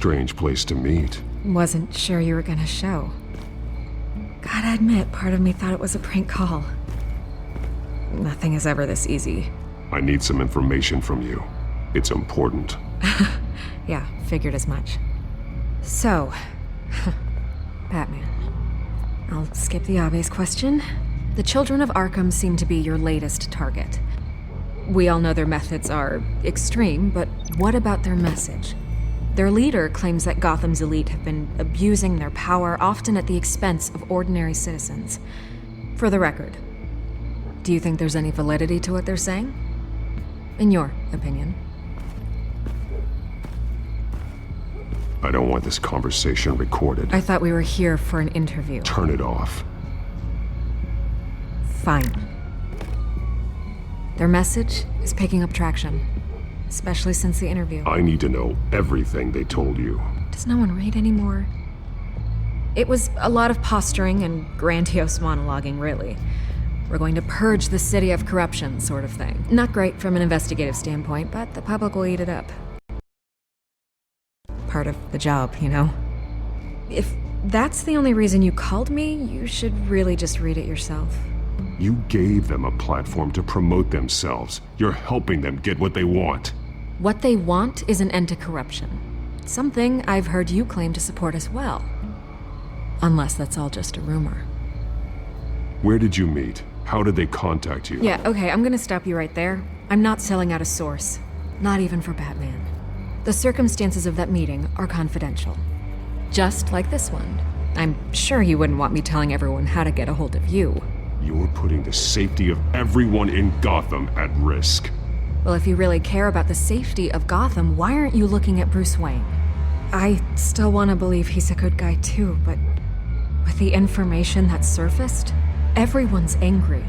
Strange place to meet. Wasn't sure you were gonna show. Gotta admit, part of me thought it was a prank call. Nothing is ever this easy. I need some information from you. It's important. Yeah, figured as much. So, Batman. I'll skip the obvious question. The children of Arkham seem to be your latest target. We all know their methods are extreme, but what about their message? Their leader claims that Gotham's elite have been abusing their power, often at the expense of ordinary citizens. For the record, do you think there's any validity to what they're saying? In your opinion? I don't want this conversation recorded. I thought we were here for an interview. Turn it off. Fine. Their message is picking up traction, especially since the interview. I need to know everything they told you. Does no one read anymore? It was a lot of posturing and grandiose monologuing, really. We're going to purge the city of corruption, sort of thing. Not great from an investigative standpoint, but the public will eat it up. Part of the job, you know? If that's the only reason you called me, you should really just read it yourself. You gave them a platform to promote themselves. You're helping them get what they want. What they want is an end to corruption. Something I've heard you claim to support as well. Unless that's all just a rumor. Where did you meet? How did they contact you? Yeah, okay, I'm gonna stop you right there. I'm not selling out a source. Not even for Batman. The circumstances of that meeting are confidential. Just like this one. I'm sure you wouldn't want me telling everyone how to get a hold of you. You're putting the safety of everyone in Gotham at risk. Well, if you really care about the safety of Gotham, why aren't you looking at Bruce Wayne? I still want to believe he's a good guy too, but with the information that surfaced, everyone's angry.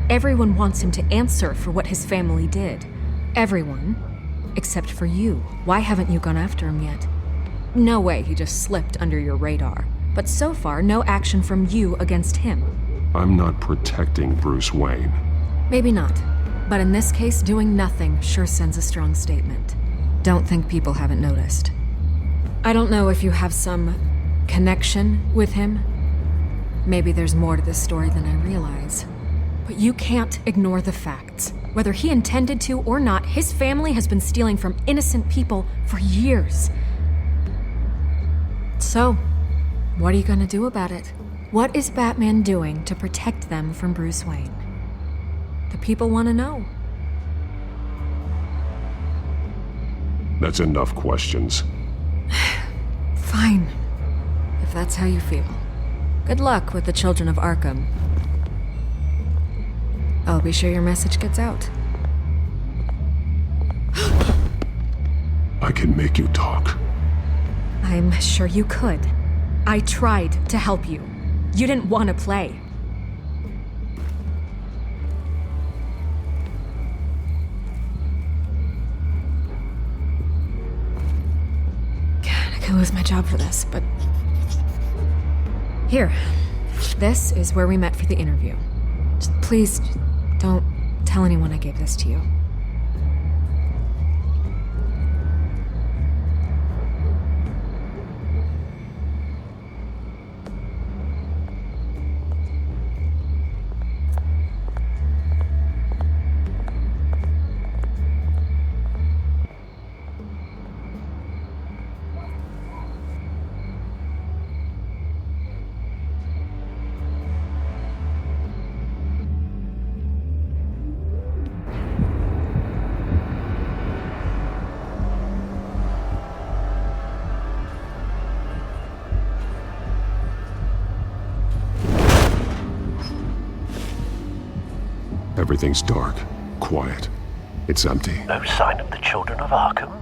Everyone wants him to answer for what his family did. Everyone, except for you. Why haven't you gone after him yet? No way he just slipped under your radar. But so far, no action from you against him. I'm not protecting Bruce Wayne. Maybe not. But in this case, doing nothing sure sends a strong statement. Don't think people haven't noticed. I don't know if you have some connection with him. Maybe there's more to this story than I realize. But you can't ignore the facts. Whether he intended to or not, his family has been stealing from innocent people for years. So, what are you gonna do about it? What is Batman doing to protect them from Bruce Wayne? The people want to know. That's enough questions. Fine, if that's how you feel. Good luck with the children of Arkham. I'll be sure your message gets out. I can make you talk. I'm sure you could. I tried to help you. You didn't want to play. God, I could lose my job for this, but... Here. This is where we met for the interview. Just please, don't tell anyone I gave this to you. Everything's dark, quiet. It's empty. No sign of the children of Arkham?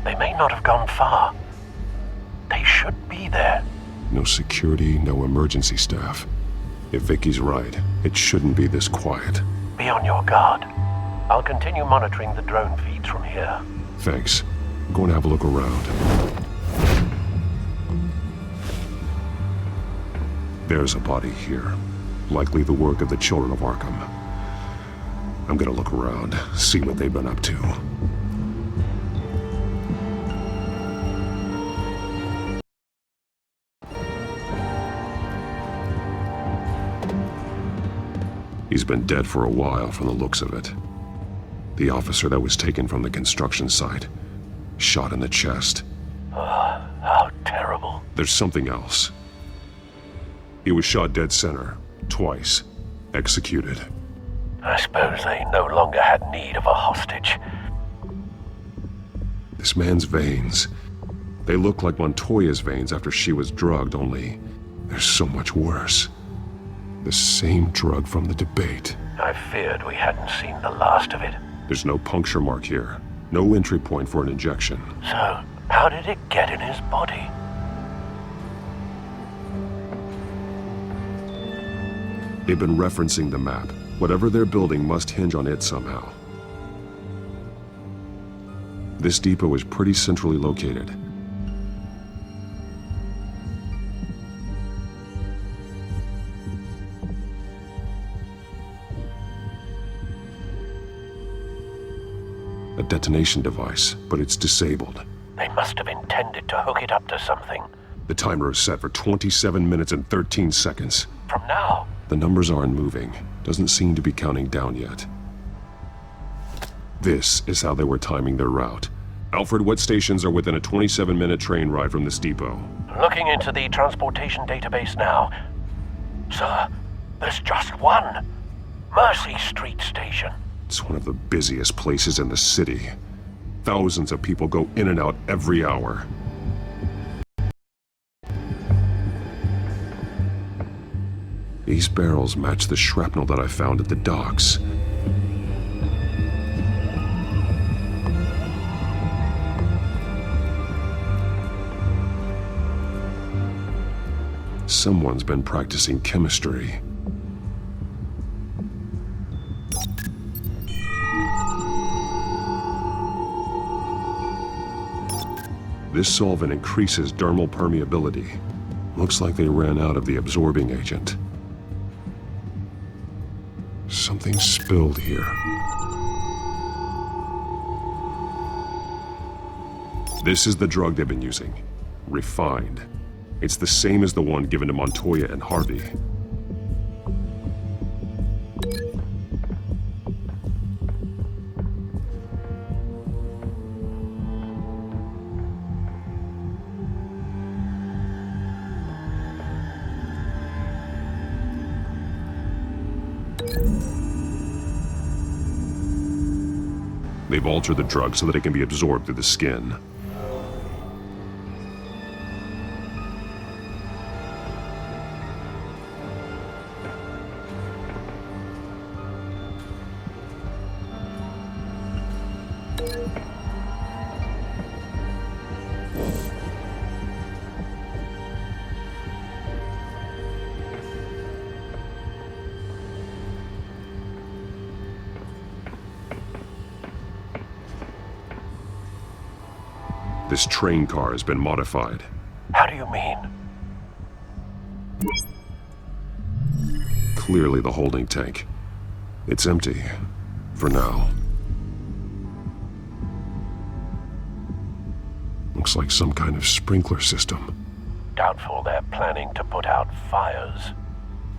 They may not have gone far. They should be there. No security, no emergency staff. If Vicky's right, it shouldn't be this quiet. Be on your guard. I'll continue monitoring the drone feeds from here. Thanks. I'm going to have a look around. There's a body here. Likely the work of the children of Arkham. I'm gonna look around, see what they've been up to. He's been dead for a while from the looks of it. The officer that was taken from the construction site, shot in the chest. How terrible. There's something else. He was shot dead center, twice, executed. I suppose they no longer had need of a hostage. This man's veins, they look like Montoya's veins after she was drugged, only they're so much worse. The same drug from the debate. I feared we hadn't seen the last of it. There's no puncture mark here, no entry point for an injection. So, how did it get in his body? They've been referencing the map. Whatever they're building must hinge on it somehow. This depot is pretty centrally located. A detonation device, but it's disabled. They must have intended to hook it up to something. The timer is set for 27 minutes and 13 seconds. From now? The numbers aren't moving. Doesn't seem to be counting down yet. This is how they were timing their route. Alfred, what stations are within a 27-minute train ride from this depot? Looking into the transportation database now. Sir, there's just one. Mercy Street Station. It's one of the busiest places in the city. Thousands of people go in and out every hour. These barrels match the shrapnel that I found at the docks. Someone's been practicing chemistry. This solvent increases dermal permeability. Looks like they ran out of the absorbing agent. Something spilled here. This is the drug they've been using. Refined. It's the same as the one given to Montoya and Harvey. They've altered the drug so that it can be absorbed through the skin. This train car has been modified. How do you mean? Clearly the holding tank. It's empty. For now. Looks like some kind of sprinkler system. Doubtful they're planning to put out fires.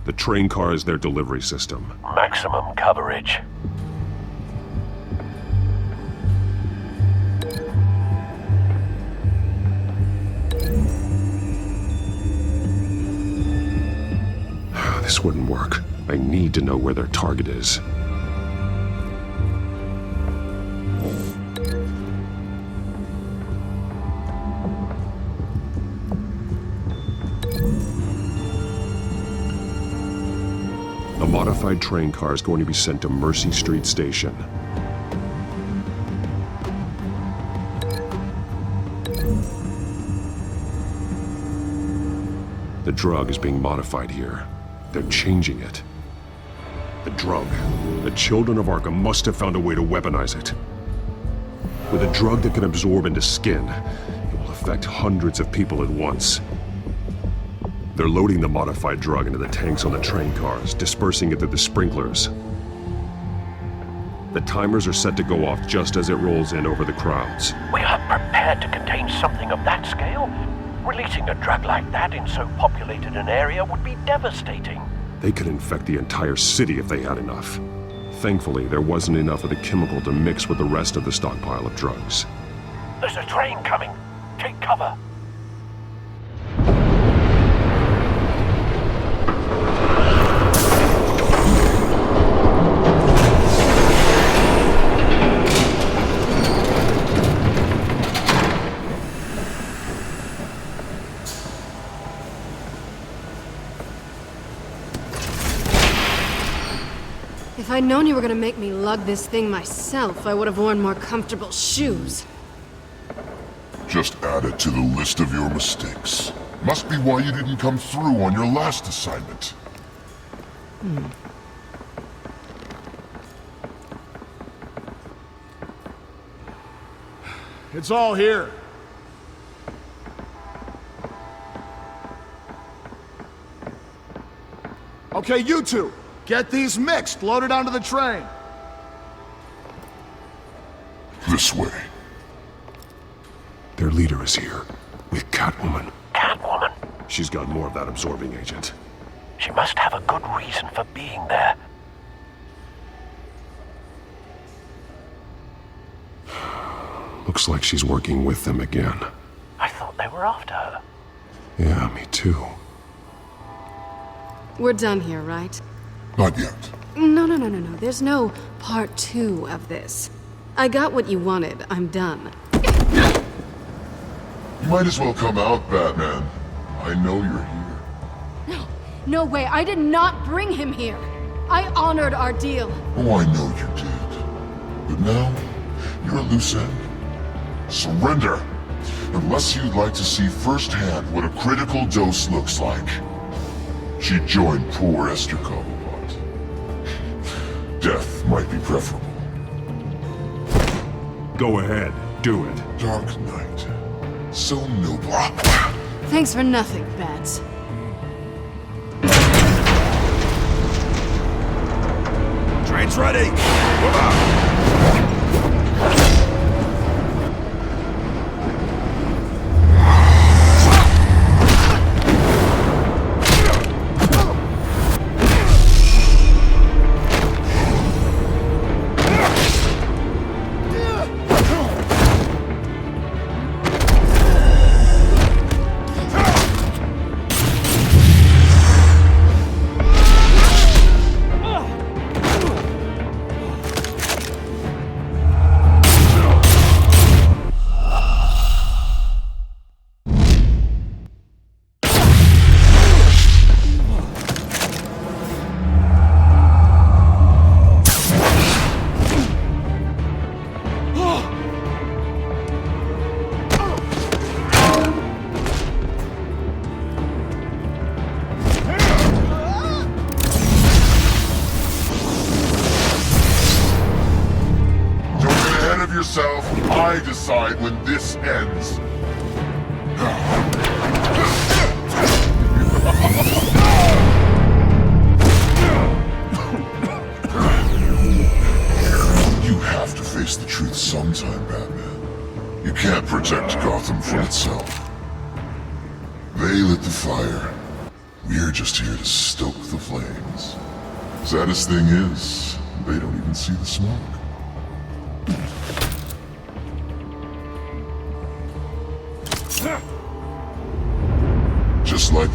The train car is their delivery system. Maximum coverage. This wouldn't work. I need to know where their target is. A modified train car is going to be sent to Mercy Street Station. The drug is being modified here. They're changing it. The drug. The children of Arkham must have found a way to weaponize it. With a drug that can absorb into skin, it will affect hundreds of people at once. They're loading the modified drug into the tanks on the train cars, dispersing it through the sprinklers. The timers are set to go off just as it rolls in over the crowds. We are prepared to contain something of that scale? Releasing a drug like that in so populated an area would be devastating. They could infect the entire city if they had enough. Thankfully, there wasn't enough of the chemical to mix with the rest of the stockpile of drugs. There's a train coming. Take cover. If I'd known you were gonna make me lug this thing myself, I would have worn more comfortable shoes. Just add it to the list of your mistakes. Must be why you didn't come through on your last assignment. It's all here. Okay, you two, get these mixed, loaded onto the train. This way. Their leader is here, with Catwoman. Catwoman? She's got more of that absorbing agent. She must have a good reason for being there. Looks like she's working with them again. I thought they were after her. Yeah, me too. We're done here, right? Not yet. No. There's no part 2 of this. I got what you wanted. I'm done. You might as well come out, Batman. I know you're here. No. No way. I did not bring him here. I honored our deal. Oh, I know you did. But now, you're a loose end. Surrender! Unless you'd like to see firsthand what a critical dose looks like. She joined poor Esther Cobblepot. Death might be preferable. Go ahead, do it. Dark Knight. So noble. Thanks for nothing, Bats. Train's ready. Move out. Yourself, I decide when this ends. You have to face the truth sometime, Batman. You can't protect Gotham from itself. They lit the fire. We're just here to stoke the flames. Saddest thing is, they don't even see the smoke. Just like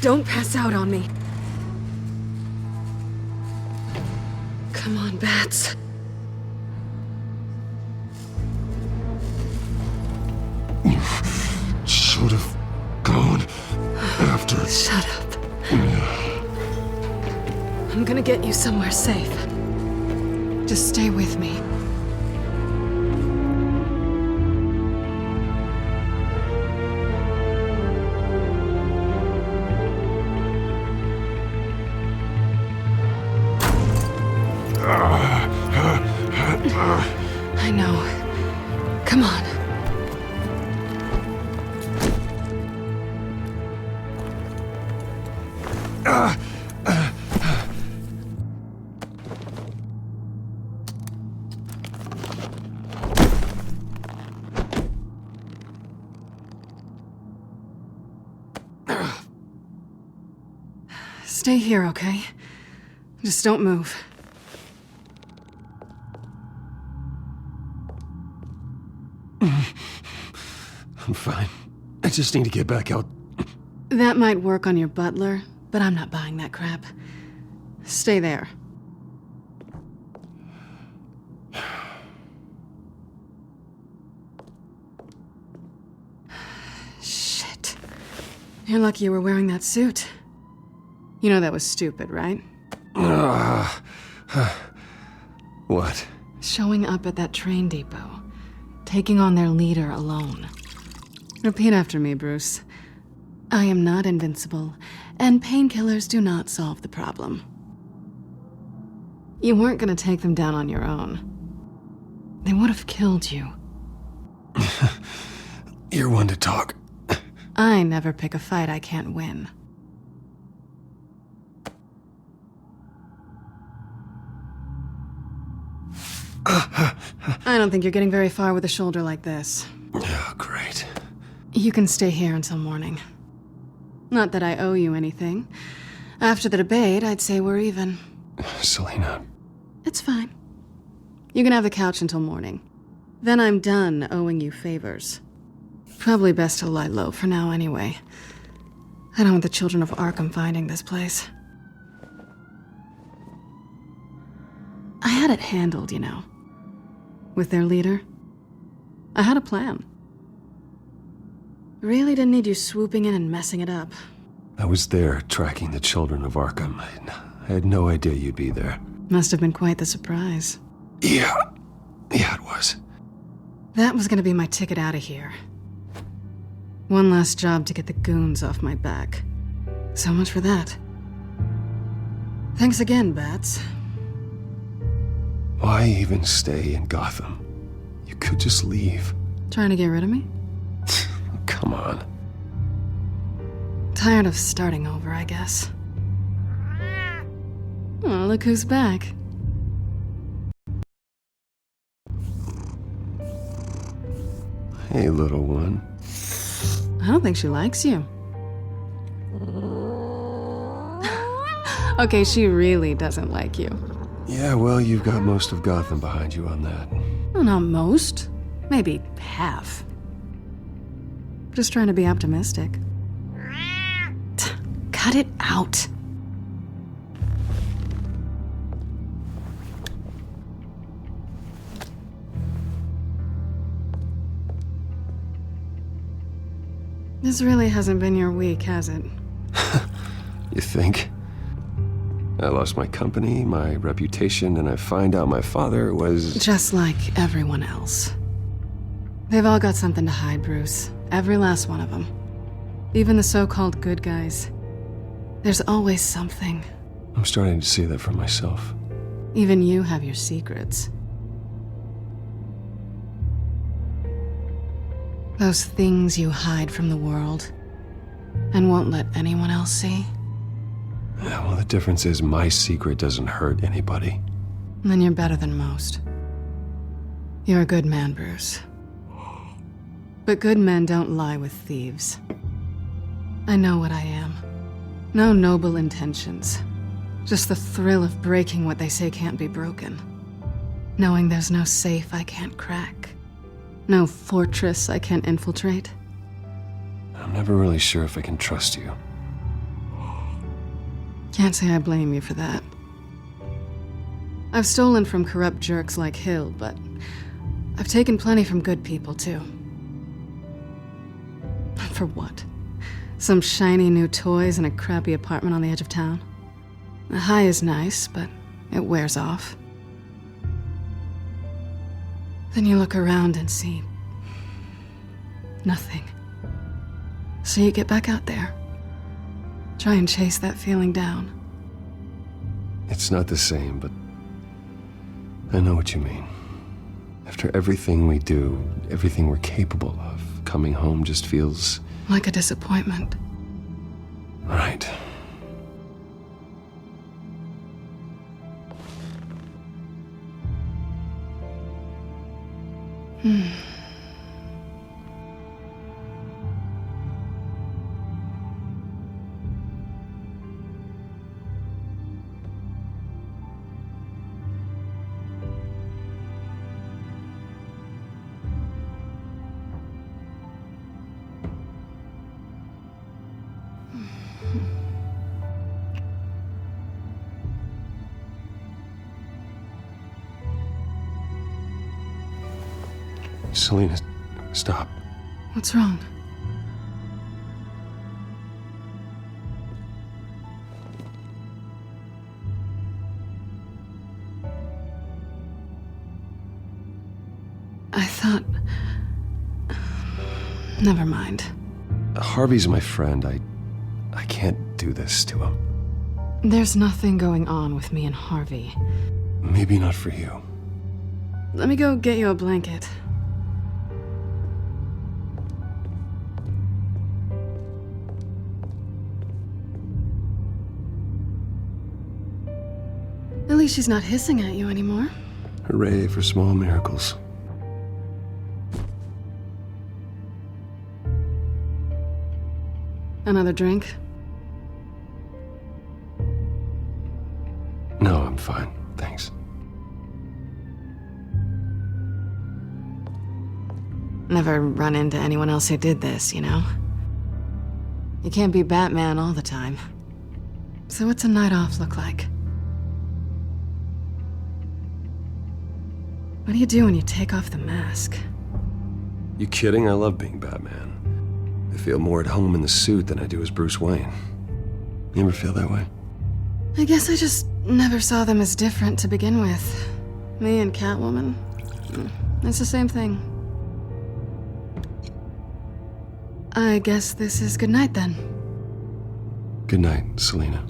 Don't pass out on me. Come on, Bats. Should have gone after. Shut up. I'm gonna get you somewhere safe. Just stay with me. I know. Come on. Stay here, okay? Just don't move. I'm fine. I just need to get back out. That might work on your butler, but I'm not buying that crap. Stay there. Shit. You're lucky you were wearing that suit. You know that was stupid, right? What? Showing up at that train depot. Taking on their leader alone. Repeat after me, Bruce. I am not invincible, and painkillers do not solve the problem. You weren't gonna take them down on your own. They would have killed you. You're one to talk. I never pick a fight I can't win. I don't think you're getting very far with a shoulder like this. Oh, great. You can stay here until morning. Not that I owe you anything. After the debate, I'd say we're even. Selena. It's fine. You can have the couch until morning. Then I'm done owing you favors. Probably best to lie low for now anyway. I don't want the children of Arkham finding this place. I had it handled, you know. With their leader. I had a plan. Really didn't need you swooping in and messing it up. I was there tracking the children of Arkham. I had no idea you'd be there. Must have been quite the surprise. Yeah, it was. That was gonna be my ticket out of here. One last job to get the goons off my back. So much for that. Thanks again, Bats. Why even stay in Gotham? You could just leave. Trying to get rid of me? Come on. Tired of starting over, I guess. Oh, look who's back. Hey, little one. I don't think she likes you. Okay, she really doesn't like you. Yeah, well, you've got most of Gotham behind you on that. Well, not most. Maybe half. Just trying to be optimistic. Cut it out. This really hasn't been your week, has it? You think? I lost my company, my reputation, and I find out my father was... Just like everyone else. They've all got something to hide, Bruce. Every last one of them. Even the so-called good guys. There's always something. I'm starting to see that for myself. Even you have your secrets. Those things you hide from the world and won't let anyone else see. Yeah, well, the difference is my secret doesn't hurt anybody. Then you're better than most. You're a good man, Bruce. But good men don't lie with thieves. I know what I am. No noble intentions. Just the thrill of breaking what they say can't be broken. Knowing there's no safe I can't crack. No fortress I can't infiltrate. I'm never really sure if I can trust you. Can't say I blame you for that. I've stolen from corrupt jerks like Hill, but I've taken plenty from good people, too. For what? Some shiny new toys and a crappy apartment on the edge of town? The high is nice, but it wears off. Then you look around and see nothing. So you get back out there. Try and chase that feeling down. It's not the same, but I know what you mean. After everything we do, everything we're capable of, coming home just feels... like a disappointment. right. Selina, stop. What's wrong? I thought... Never mind. Harvey's my friend. I can't do this to him. There's nothing going on with me and Harvey. Maybe not for you. Let me go get you a blanket. At least she's not hissing at you anymore. Hooray for small miracles. Another drink? No, I'm fine. Thanks. Never run into anyone else who did this, you know? You can't be Batman all the time. So what's a night off look like? What do you do when you take off the mask? You kidding? I love being Batman. I feel more at home in the suit than I do as Bruce Wayne. You ever feel that way? I guess I just never saw them as different to begin with. Me and Catwoman, it's the same thing. I guess this is good night then. Good night, Selina.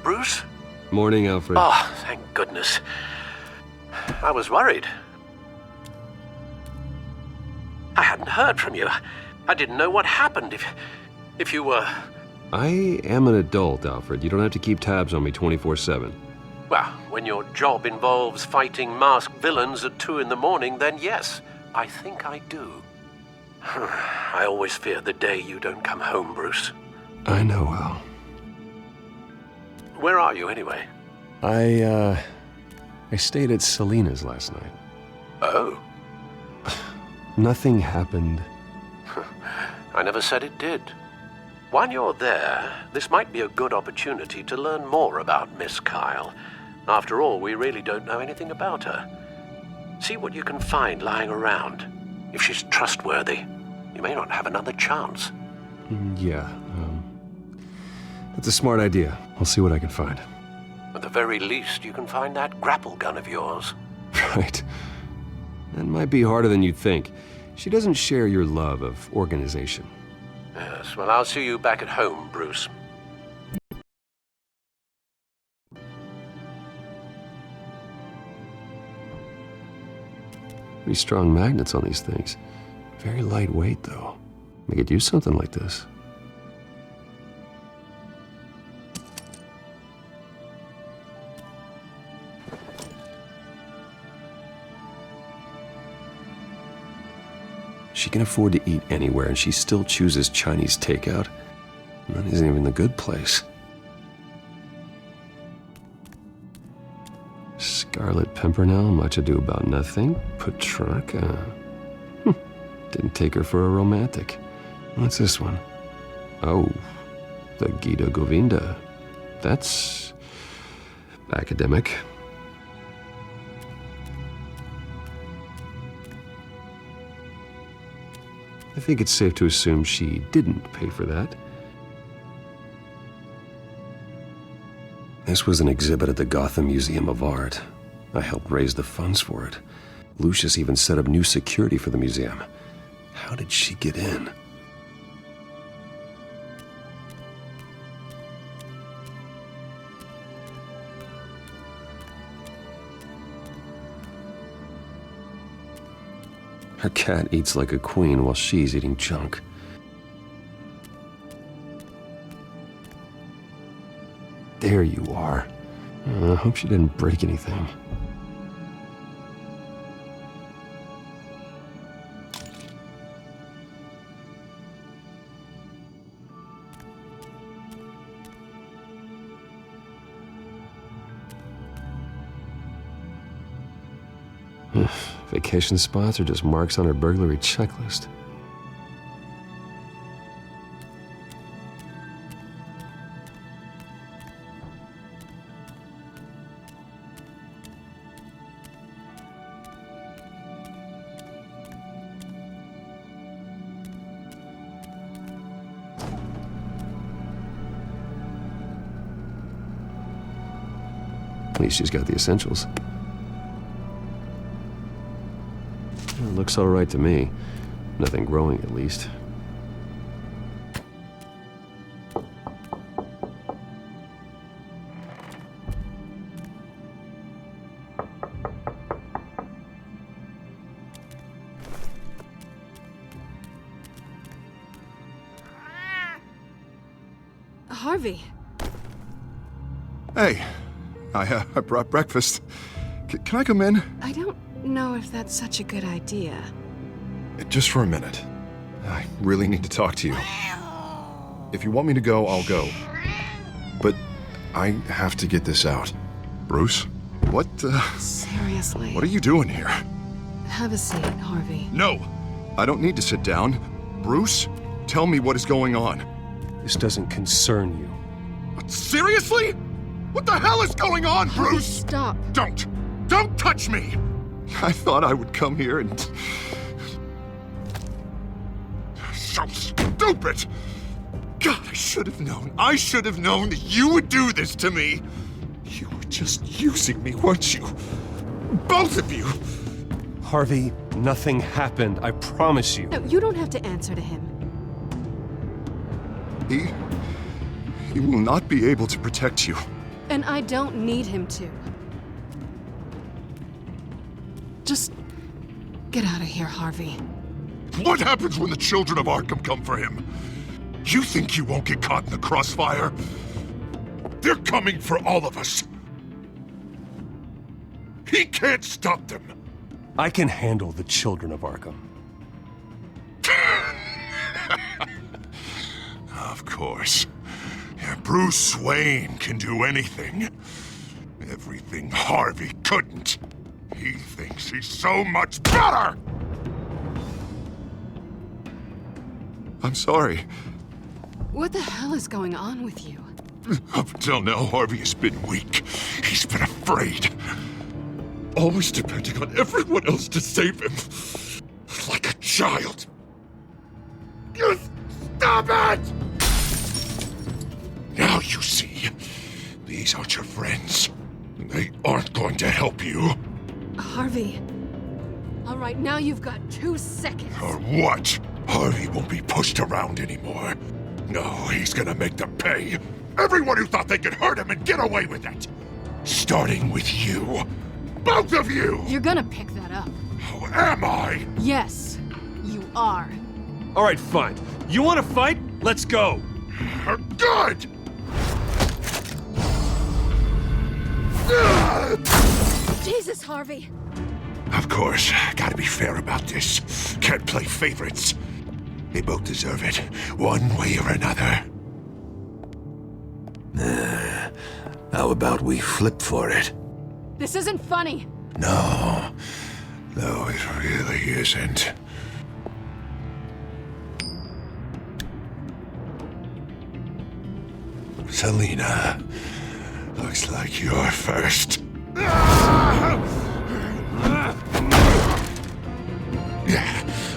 Bruce? Morning, Alfred. Oh, thank goodness. I was worried. I hadn't heard from you. I didn't know what happened if you were... I am an adult, Alfred. You don't have to keep tabs on me 24/7. Well, when your job involves fighting masked villains at 2 in the morning, then yes, I think I do. I always fear the day you don't come home, Bruce. I know, Al. Where are you, anyway? I stayed at Selina's last night. Oh, Nothing happened. I never said it did. While you're there, this might be a good opportunity to learn more about Miss Kyle. After all, we really don't know anything about her. See what you can find lying around. If she's trustworthy, you may not have another chance. Yeah, that's a smart idea. I'll see what I can find. At the very least, you can find that grapple gun of yours. Right. That might be harder than you'd think. She doesn't share your love of organization. Yes. Yes, well, I'll see you back at home, Bruce. Pretty strong magnets on these things. Very lightweight, though. I could use something like this. She can afford to eat anywhere, and she still chooses Chinese takeout. And that isn't even the good place. Scarlet Pimpernel, Much Ado About Nothing, Petrarca. Didn't take her for a romantic. What's this one? Oh, the Gita Govinda. That's academic. I think it's safe to assume she didn't pay for that. This was an exhibit at the Gotham Museum of Art. I helped raise the funds for it. Lucius even set up new security for the museum. How did she get in? Her cat eats like a queen while she's eating junk. There you are. I hope she didn't break anything. Vacation spots are just marks on her burglary checklist. At least she's got the essentials. It looks all right to me. Nothing growing, at least. Harvey. Hey, I brought breakfast. Can I come in? I don't know if that's such a good idea. Just for a minute. I really need to talk to you. If you want me to go, I'll go. But I have to get this out. Bruce? What, Seriously. What are you doing here? Have a seat, Harvey. No! I don't need to sit down. Bruce, tell me what is going on. This doesn't concern you. Seriously? What the hell is going on, Harvey, Bruce? stop. Don't touch me! I thought I would come here and... So stupid! God, I should have known. I should have known that you would do this to me. You were just using me, weren't you? Both of you! Harvey, nothing happened. I promise you. No, you don't have to answer to him. He will not be able to protect you. And I don't need him to. Just get out of here, Harvey. What happens when the children of Arkham come for him? You think you won't get caught in the crossfire? They're coming for all of us. He can't stop them. I can handle the children of Arkham. Of course. Yeah, Bruce Wayne can do anything. Everything Harvey couldn't. He thinks he's so much better! I'm sorry. What the hell is going on with you? Up until now, Harvey has been weak. He's been afraid. Always depending on everyone else to save him. Like a child. You stop it! Now you see, these aren't your friends. They aren't going to help you. Harvey. All right, now you've got 2 seconds. Or what? Harvey won't be pushed around anymore. No, he's gonna make them pay. Everyone who thought they could hurt him and get away with it. Starting with you. Both of you! You're gonna pick that up. Who am I? Yes, you are. All right, fine. You want to fight? Let's go. Good! Jesus, Harvey! Of course, gotta be fair about this. Can't play favorites. They both deserve it, one way or another. How about we flip for it? This isn't funny. No, it really isn't. Selena, looks like you're first.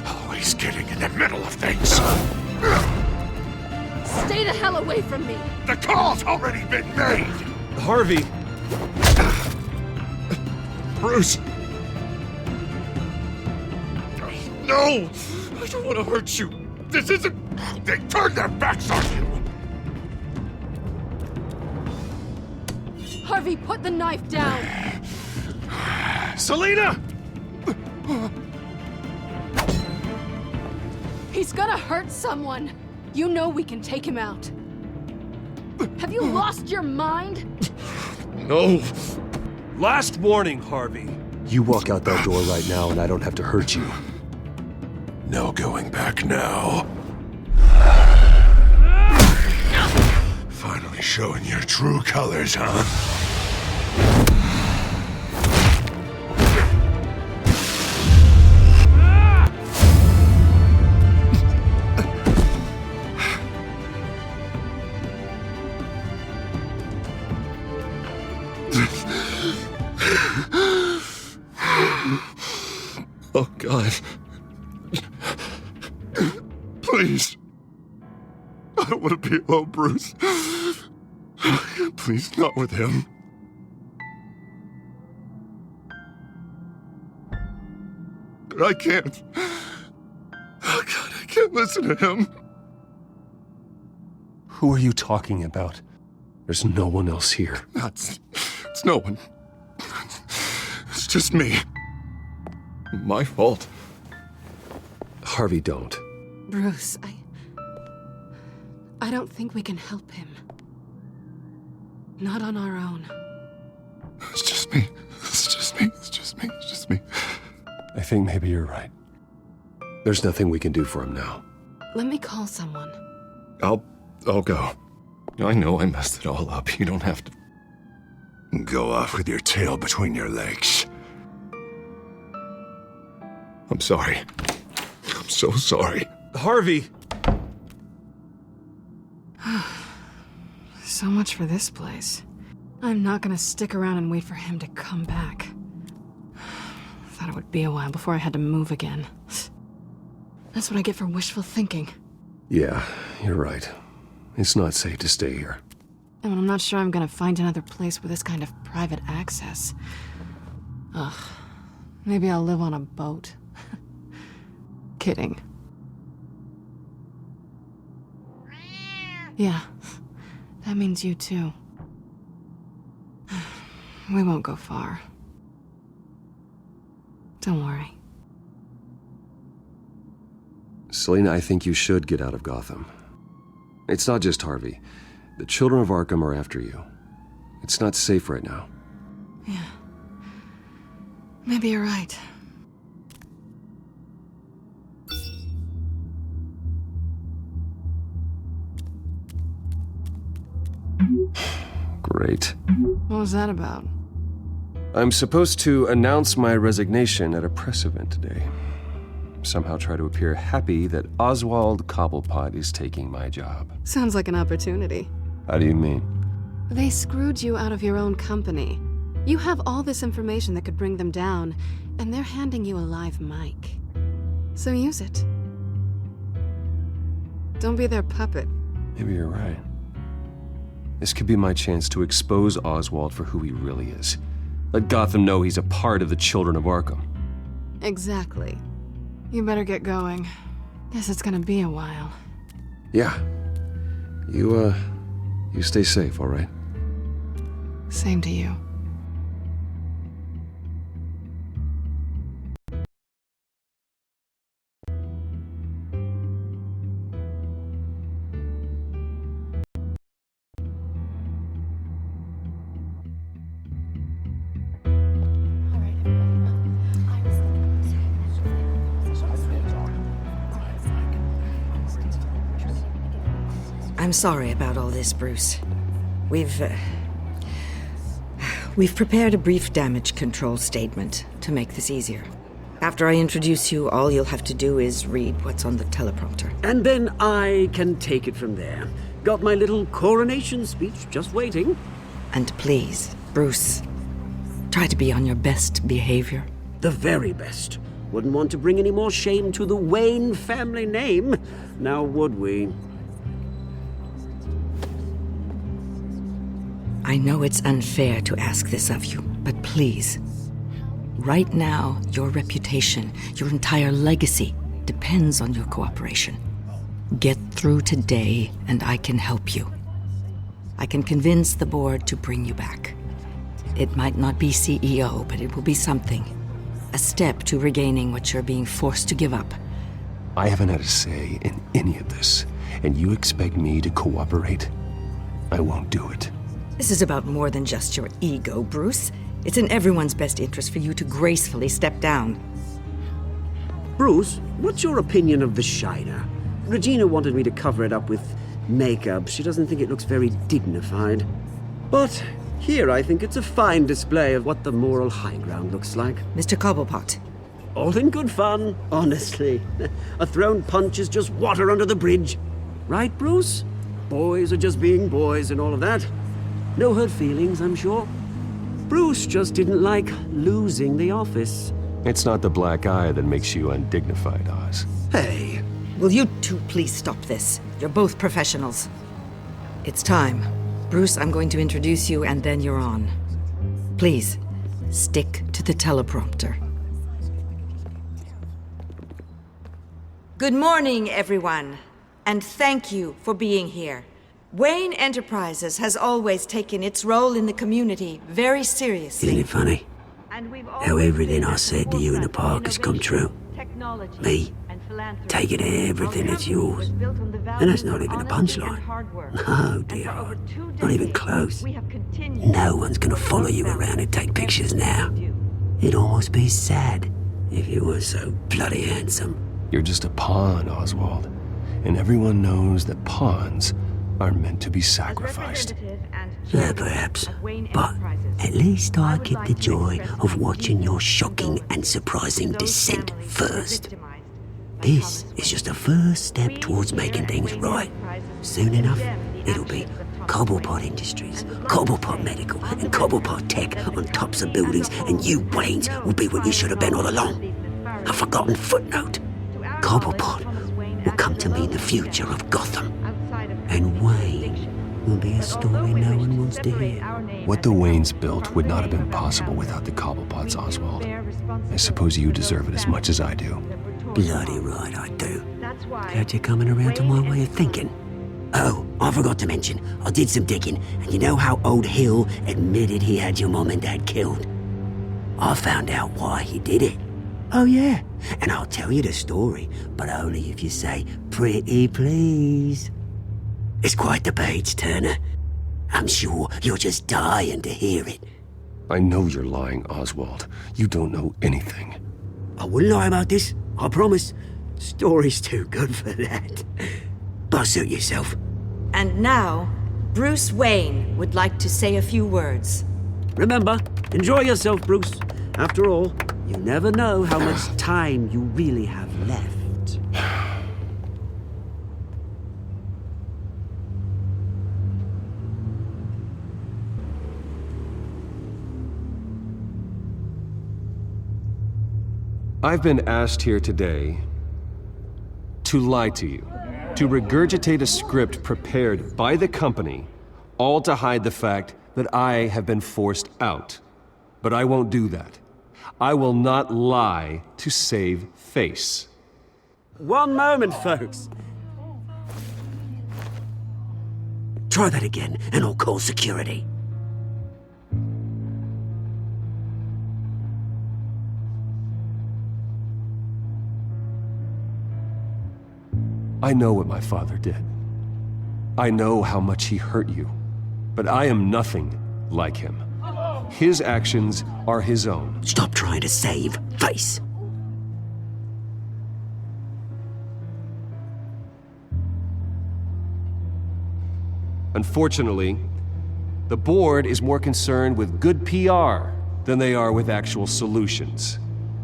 Always getting in the middle of things. Stay the hell away from me. The call's already been made! Harvey! Bruce! No! I don't want to hurt you! This isn't... They turned their backs on you! Harvey, put the knife down. Selena! He's gonna hurt someone. You know we can take him out. Have you lost your mind? No! Last warning, Harvey. You walk out that door right now and I don't have to hurt you. No going back now. Finally showing your true colors, huh? Oh, God. Please. I don't want to be alone, Bruce. Please, not with him. But I can't. Oh, God, I can't listen to him. Who are you talking about? There's no one else here. It's no one. It's just me. My fault. Harvey, don't. Bruce, I don't think we can help him. Not on our own. It's just me. It's just me. It's just me. It's just me. I think maybe you're right. There's nothing we can do for him now. Let me call someone. I'll go. I know I messed it all up. You don't have to go off with your tail between your legs. I'm sorry. I'm so sorry. Harvey! So much for this place. I'm not gonna stick around and wait for him to come back. Thought it would be a while before I had to move again. That's what I get for wishful thinking. Yeah, you're right. It's not safe to stay here. And I'm not sure I'm gonna find another place with this kind of private access. Ugh. Maybe I'll live on a boat. Kidding. Yeah. That means you too. We won't go far. Don't worry. Selena, I think you should get out of Gotham. It's not just Harvey. The children of Arkham are after you. It's not safe right now. Yeah. Maybe you're right. Great. What was that about? I'm supposed to announce my resignation at a press event today. Somehow try to appear happy that Oswald Cobblepot is taking my job. Sounds like an opportunity. How do you mean? They screwed you out of your own company. You have all this information that could bring them down, and they're handing you a live mic. So use it. Don't be their puppet. Maybe you're right. This could be my chance to expose Oswald for who he really is. Let Gotham know he's a part of the Children of Arkham. Exactly. You better get going. Guess it's gonna be a while. Yeah. You stay safe, all right? Same to you. I'm sorry about all this, Bruce. We've prepared a brief damage control statement to make this easier. After I introduce you, all you'll have to do is read what's on the teleprompter. And then I can take it from there. Got my little coronation speech just waiting. And please, Bruce, try to be on your best behavior. The very best. Wouldn't want to bring any more shame to the Wayne family name, now would we? I know it's unfair to ask this of you, but please, right now, your reputation, your entire legacy, depends on your cooperation. Get through today, and I can help you. I can convince the board to bring you back. It might not be CEO, but it will be something. A step to regaining what you're being forced to give up. I haven't had a say in any of this, and you expect me to cooperate? I won't do it. This is about more than just your ego, Bruce. It's in everyone's best interest for you to gracefully step down. Bruce, what's your opinion of the Shiner? Regina wanted me to cover it up with makeup. She doesn't think it looks very dignified. But here I think it's a fine display of what the moral high ground looks like. Mr. Cobblepot. All in good fun, honestly. A thrown punch is just water under the bridge. Right, Bruce? Boys are just being boys and all of that. No hurt feelings, I'm sure. Bruce just didn't like losing the office. It's not the black eye that makes you undignified, Oz. Hey. Will you two please stop this? You're both professionals. It's time. Bruce, I'm going to introduce you and then you're on. Please, stick to the teleprompter. Good morning, everyone. And thank you for being here. Wayne Enterprises has always taken its role in the community very seriously. Isn't it funny? How everything I said to you in the park has come true. Me, taking everything that's yours. And that's not even a punchline. No, dear heart. Not even close. No one's gonna follow you around and take pictures now. It'd almost be sad if you were so bloody handsome. You're just a pawn, Oswald. And everyone knows that pawns are meant to be sacrificed. Yeah, perhaps. But at least I get the joy of watching your shocking and surprising descent first. This is just a first step towards making things right. Soon enough, it'll be Cobblepot Industries, Cobblepot Medical, and Cobblepot Tech on tops of buildings, and you, Waynes, will be what you should have been all along. A forgotten footnote. Cobblepot will come to mean the future of Gotham. And Wayne will be a story no one wants to hear. What the Waynes built would not have been possible without the Cobblepots, Oswald. I suppose you deserve it as much as I do. Bloody right I do. Glad you're coming around to my way of thinking. Oh, I forgot to mention, I did some digging, and you know how old Hill admitted he had your mom and dad killed? I found out why he did it. Oh yeah, and I'll tell you the story, but only if you say, pretty please. It's quite the page, Turner. I'm sure you're just dying to hear it. I know you're lying, Oswald. You don't know anything. I wouldn't lie about this, I promise. Story's too good for that. But suit yourself. And now, Bruce Wayne would like to say a few words. Remember, enjoy yourself, Bruce. After all, you never know how much time you really have left. I've been asked here today to lie to you, to regurgitate a script prepared by the company, all to hide the fact that I have been forced out. But I won't do that. I will not lie to save face. One moment, folks. Try that again, and I'll call security. I know what my father did. I know how much he hurt you. But I am nothing like him. His actions are his own. Stop trying to save face. Unfortunately, the board is more concerned with good PR than they are with actual solutions.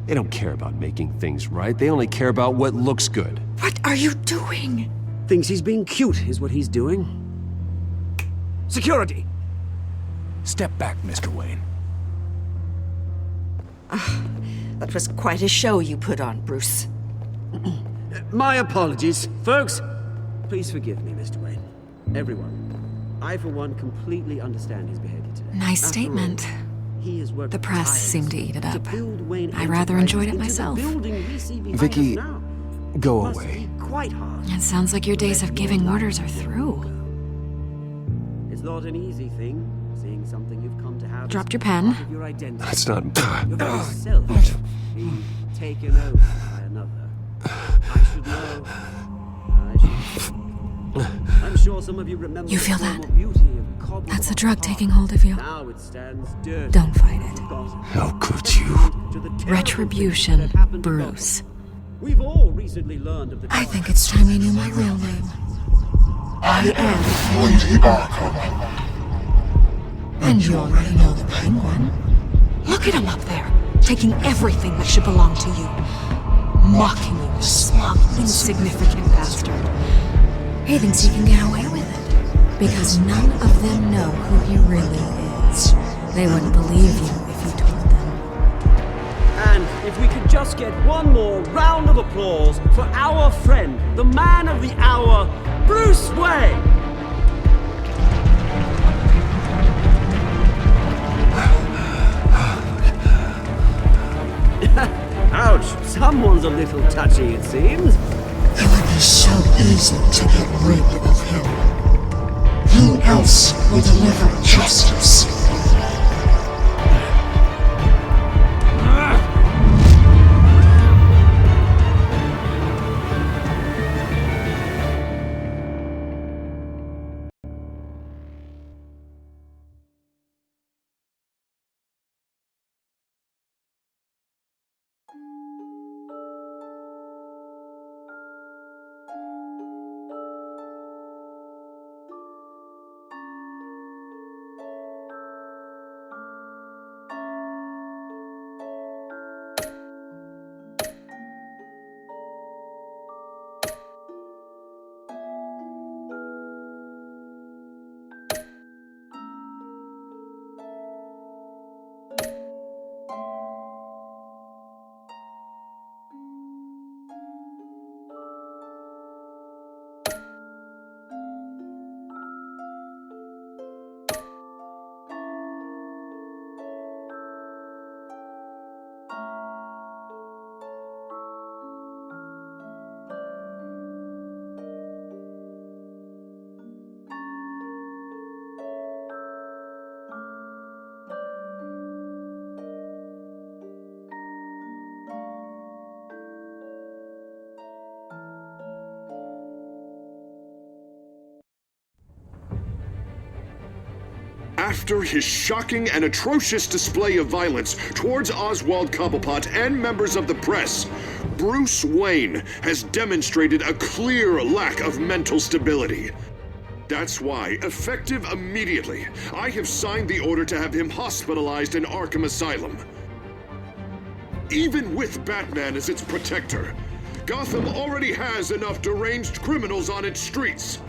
They don't care about making things right. They only care about what looks good. What are you doing? Thinks he's being cute, is what he's doing. Security! Step back, Mr. Wayne. That was quite a show you put on, Bruce. My apologies. Folks, please forgive me, Mr. Wayne. Everyone. I, for one, completely understand his behavior today. Nice After statement. all, he has worked The press tirelessly seemed to eat it up. build Wayne I rather Enterprises enjoyed it into the myself. building we see behind Vicky, us now. go Must away. be quite hard. It sounds like your days of giving orders are through. It's not an easy thing, seeing something you've come to have. Dropped as your pen? part of your identity. That's not... Your very self being taken over by another. I should know. I'm sure some of you remember You feel the that? formal beauty of cobbled That's the rock drug art. taking hold of you. Now it stands dirty. Don't fight it. How could you? To the terrible Retribution, things that happened to Bruce. Gotham. We've all recently learned of the I think it's time you knew my real name. I am Lady Arkham. And you already know the Penguin. Look at him up there, taking everything that should belong to you. Mocking you, smug, insignificant bastard. He thinks he can get away with it. Because none of them know who he really is. They wouldn't believe you if you told them. And if we could just get one more round of applause for our friend, the man of the hour, Bruce Wayne! Ouch, someone's a little touchy, it seems. It would be so easy to get rid of him. Who else will deliver justice? After his shocking and atrocious display of violence towards Oswald Cobblepot and members of the press, Bruce Wayne has demonstrated a clear lack of mental stability. That's why, effective immediately, I have signed the order to have him hospitalized in Arkham Asylum. Even with Batman as its protector, Gotham already has enough deranged criminals on its streets.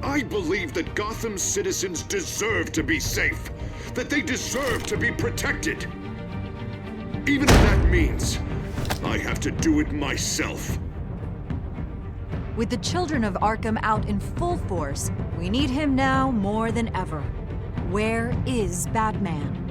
I believe that Gotham's citizens deserve to be safe, that they deserve to be protected. Even if that means I have to do it myself. With the children of Arkham out in full force, we need him now more than ever. Where is Batman?